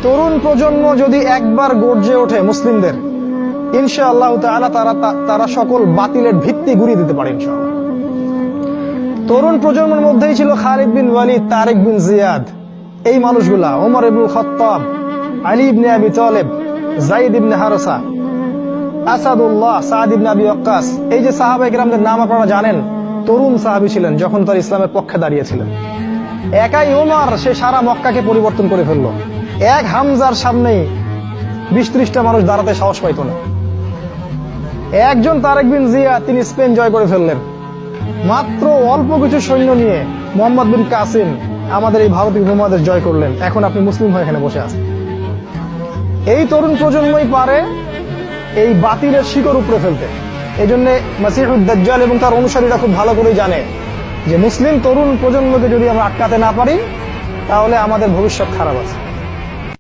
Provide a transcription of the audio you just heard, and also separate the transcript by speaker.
Speaker 1: তরুণ প্রজন্ম যদি একবার গর্জে ওঠে মুসলিমদের, ইনশাআল্লাহ তাআলা তারা সকল বাতিলের ভিত্তি গুঁড়িয়ে দিতে পারে ইনশাআল্লাহ। তরুণ প্রজন্মের মধ্যেই ছিল খালিদ বিন ওয়ালিদ, তারেক বিন জিয়াদ, এই মানুষগুলা, ওমর ইবনুল খাত্তাব, আলী ইবনে আবি তালেব, যায়েদ ইবনে হারেসা, আসাদুল্লাহ, সাদ ইবনে আবি ওয়াক্কাস। এই যে সাহাবায়ে কেরামদের নাম আপনারা জানেন, তরুণ সাহাবী ছিলেন যখন তার ইসলামের পক্ষে দাঁড়িয়েছিলেন। একাই ওমর সে সারা মক্কাকে পরিবর্তন করে ফেললো। এক হামজার সামনেই 20-30টা মানুষ দাঁড়াতে সাহস পাইত না। একজন তারেক বিন জিয়াদ, তিনি স্পেন জয় করে ফেললেন মাত্র অল্প কিছু সৈন্য নিয়ে। মোহাম্মদ বিন কাসিম আমাদের এই ভারতীয় উপমহাদেশ জয় করলেন। এখন আপনি মুসলিম হয়ে এখানে বসে আছেন। এই তরুণ প্রজন্মই পারে এই বাতিলের শিকড় উপড়ে ফেলতে। এই জন্য মাসিহুদ দাজ্জাল এবং তার অনুসারীরা খুব ভালো করেই জানে যে মুসলিম তরুণ প্রজন্মকে যদি আমরা আটকাতে না পারি, তাহলে আমাদের ভবিষ্যৎ খারাপ আছে।